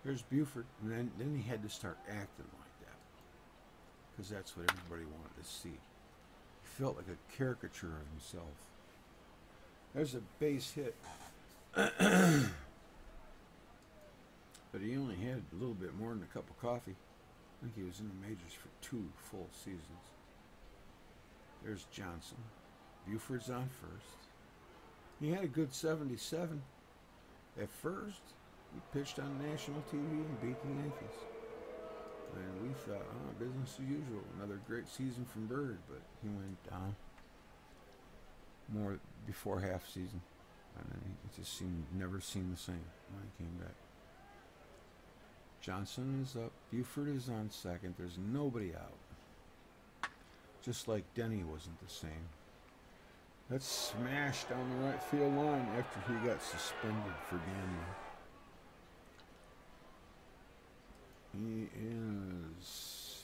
There's Buford, and then he had to start acting like that. Because that's what everybody wanted to see. He felt like a caricature of himself. There's a base hit. But he only had a little bit more than a cup of coffee. I think he was in the majors for 2 full seasons. There's Johnson. Buford's on first. He had a good 77. At first, he pitched on national TV and beat the Yankees. And we thought, business as usual. Another great season from Bird, but he went down more before half season. And then it just never seemed the same when he came back. Johnson is up. Buford is on second. There's nobody out. Just like Denny wasn't the same. That's smashed down the right field line after he got suspended for gambling.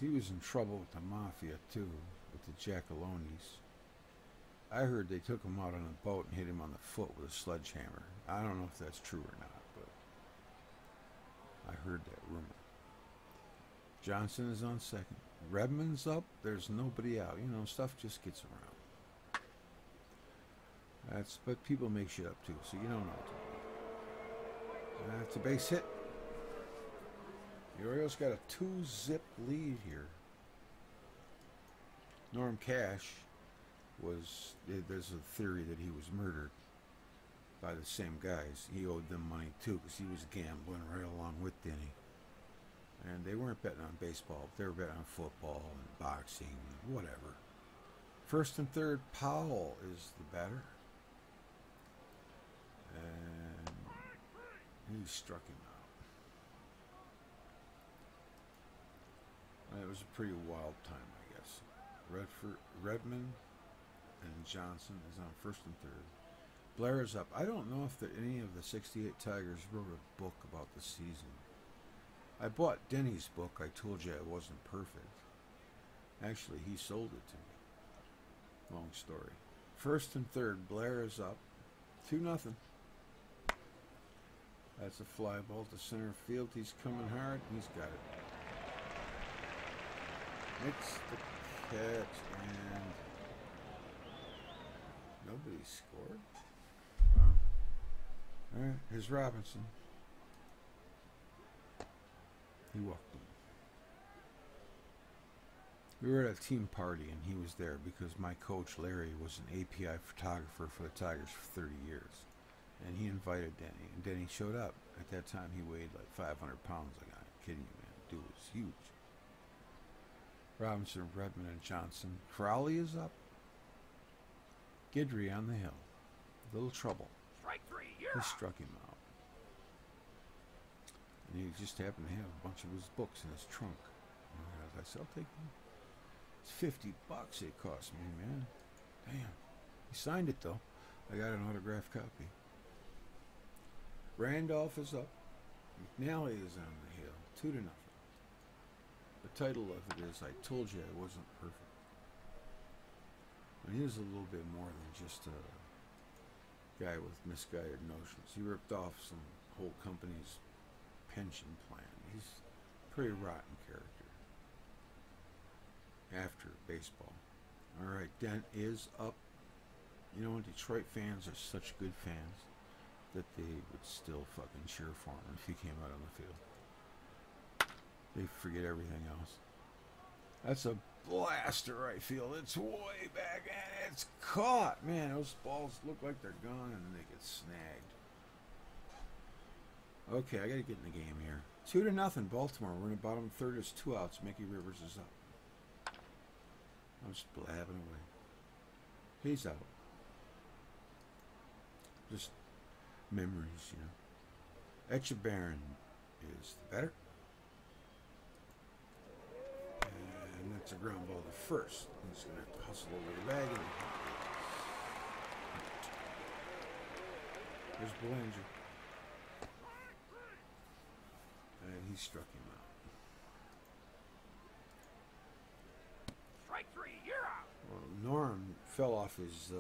He was in trouble with the mafia too, with the Giacalonis. I heard they took him out on a boat and hit him on the foot with a sledgehammer. I don't know if that's true or not, but I heard that rumor. Johnson is on second. Redmond's up. There's nobody out. You know, stuff just gets around. But people make shit up too, so you don't know what to do. That's a base hit. The Orioles got a 2-zip lead here. Norm Cash there's a theory that he was murdered by the same guys. He owed them money too because he was gambling right along with Denny. And they weren't betting on baseball. They were betting on football and boxing and whatever. First and third, Powell is the batter. And he struck him out. It was a pretty wild time, I guess. Redmond and Johnson is on first and third. Blair is up. I don't know if any of the 68 Tigers wrote a book about the season. I bought Denny's book. I told you it wasn't perfect. Actually, he sold it to me. Long story. First and third, Blair is up. 2-0. That's a fly ball to center field. He's coming hard. He's got it. Makes the catch and nobody scored. Wow. All right, here's Robinson. He walked in. We were at a team party and he was there because my coach Larry was an API photographer for the Tigers for 30 years. And he invited Denny, and Denny showed up. At that time he weighed like 500 pounds. Like, I'm kidding you, man. Dude was huge. Robinson, Redmond, and Johnson. Crowley is up. Guidry on the hill. Little trouble. Strike 3, He struck him out. And he just happened to have a bunch of his books in his trunk. And I said, I'll take them. It's $50 it cost me, man. Damn. He signed it, though. I got an autographed copy. Randolph is up. McNally is on the hill. 2-0. The title of it is, I Told You I Wasn't Perfect. And he was a little bit more than just a guy with misguided notions. He ripped off some whole company's pension plan. He's a pretty rotten character. After baseball. Alright, Dent is up. You know, Detroit fans are such good fans that they would still fucking cheer for him if he came out on the field. They forget everything else. That's a blaster right field. It's way back and it's caught. Man, those balls look like they're gone and they get snagged. Okay, I gotta get in the game here. 2-0 Baltimore. We're in the bottom third. It's 2 outs. Mickey Rivers is up. I'm just blabbing away. He's out. Just memories, you know. Etchebarren is the batter. And that's a ground ball to first. He's going to have to hustle over the bag. There's Belanger. And he struck him out. Strike 3, you're out. Well, Norm fell off his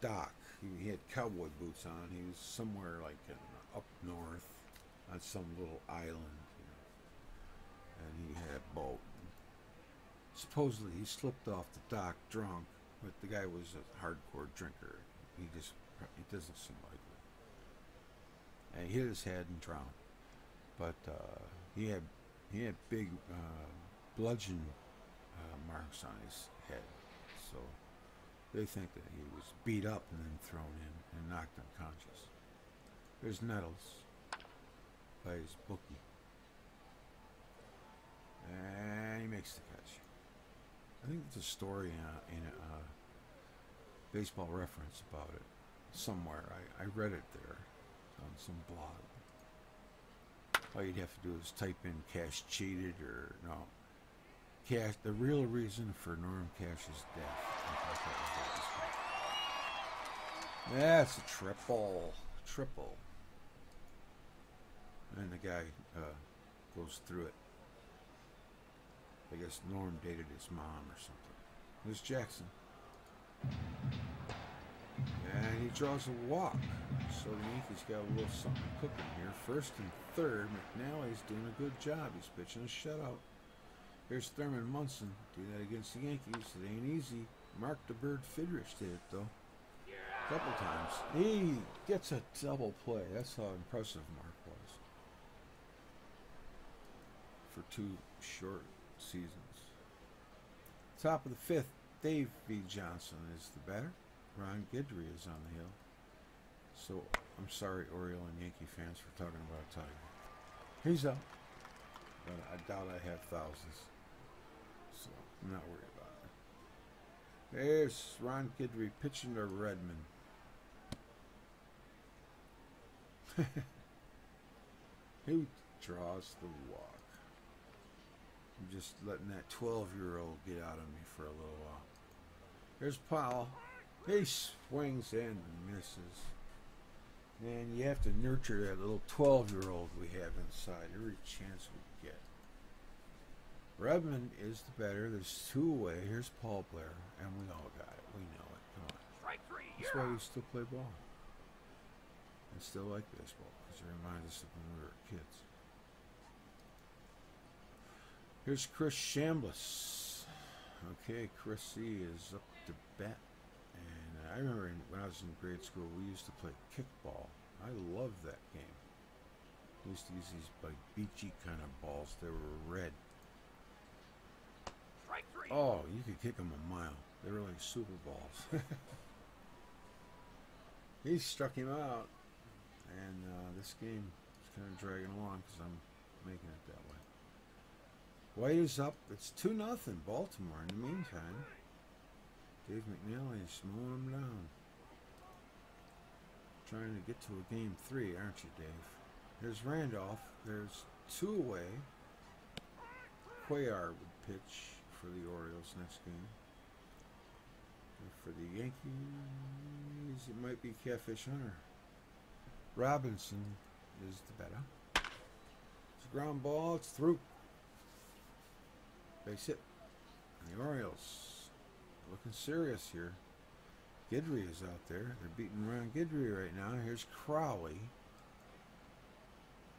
dock. He had cowboy boots on. He was somewhere like up north on some little island, you know. And he had a boat. Supposedly he slipped off the dock drunk, but the guy was a hardcore drinker. It doesn't seem likely. And he hit his head and drowned. But he had big bludgeon marks on his head. So they think that he was beat up and then thrown in and knocked unconscious. There's Nettles by his bookie. And he makes the catch. I think there's a story in a baseball reference about it somewhere. I read it there on some blog. All you'd have to do is type in Cash cheated or no. Cash, the real reason for Norm Cash's death. That's a triple. And the guy goes through it. I guess Norm dated his mom or something. There's Jackson. And he draws a walk. So the Yankees got a little something cooking here. First and third, McNally's doing a good job. He's pitching a shutout. Here's Thurman Munson. Do that against the Yankees. It ain't easy. Mark the Bird Fidrich did it, though. A couple times. He gets a double play. That's how impressive Mark was. For 2 short seasons. Top of the 5th, Dave V. Johnson is the batter. Ron Guidry is on the hill. So, I'm sorry, Oriole and Yankee fans, for talking about a Tiger. He's up. But I doubt I have thousands. So, I'm not worried about it. There's Ron Guidry pitching to Redmond. He draws the walk. I'm just letting that 12-year-old get out of me for a little while. There's Powell. He swings and misses. And you have to nurture that little 12-year-old we have inside every chance we get. Redmond is the better. There's 2 away. Here's Paul Blair. And we all got it. We know it. Come on. Strike 3. That's why we still play ball. And still like baseball. Because it reminds us of when we were kids. Here's Chris Chambliss. Okay, Chris C. is up to bat. And I remember when I was in grade school, we used to play kickball. I loved that game. We used to use these like beachy kind of balls. They were red. Strike 3. Oh, you could kick them a mile. They were like super balls. He struck him out. And this game is kind of dragging along because I'm making it that way. White is up. It's 2-0 Baltimore. In the meantime, Dave McNally is mowing them down. Trying to get to a game 3, aren't you, Dave? There's Randolph. There's 2 away. Cuellar would pitch for the Orioles next game. And for the Yankees, it might be Catfish Hunter. Robinson is the better. It's a ground ball. It's through. Base hit. And the Orioles looking serious here. Guidry is out there. They're beating Ron Guidry right now. Here's Crowley.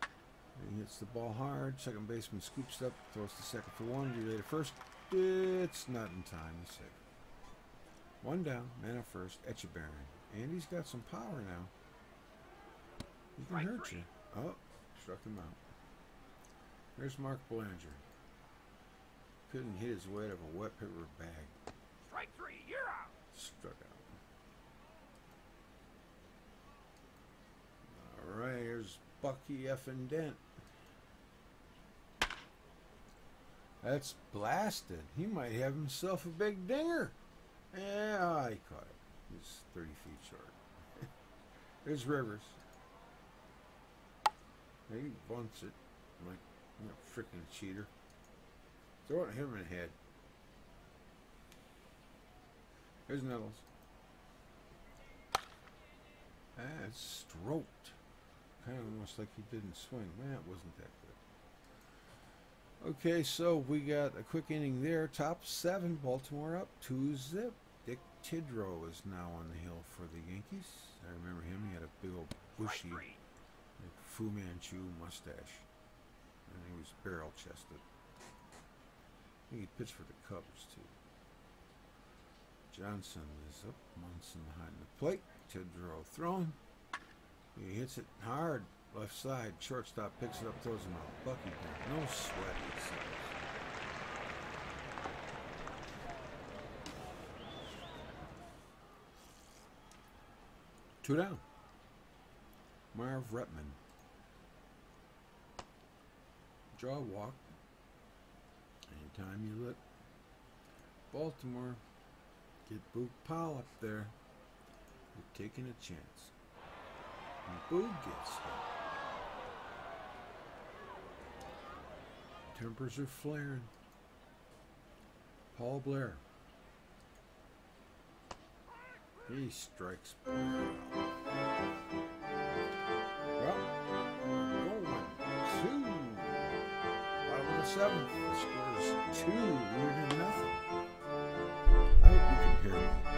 He hits the ball hard. Second baseman scoops up, throws to second for 1. Relay to first. It's not in time. He's safe. 1 down. Man at first. Etchebarren. And he's got some power now. He can hurt you. Oh, struck him out. There's Mark Belanger. Couldn't hit his way out of a wet paper bag. Strike 3. You're out. Struck out. All right, here's Bucky effing Dent. That's blasted. He might have himself a big dinger. Yeah, he caught it. He's 30 feet short. There's Rivers. He bunts it like a freaking cheater. Throw it him in the head. Here's Nettles. That's stroked. Kind of almost like he didn't swing. Man, it wasn't that good. Okay, so we got a quick inning there. Top 7, Baltimore up 2-0. Dick Tidrow is now on the hill for the Yankees. I remember him. He had a big old bushy like Fu Manchu mustache. And he was barrel-chested. I think he pitched for the Cubs, too. Johnson is up. Munson behind the plate. Tidrow thrown. He hits it hard. Left side. Shortstop picks it up, throws him out. Bucky down. No sweat, he says. Two down. Marv Retman. Draw walk. Anytime you let Baltimore get Boog Powell up there, you're taking a chance. And Boog gets hit. Tempers are flaring. Paul Blair. He strikes Boog out. Well, going 2. 7. The score is 2-0. I hope you can hear me.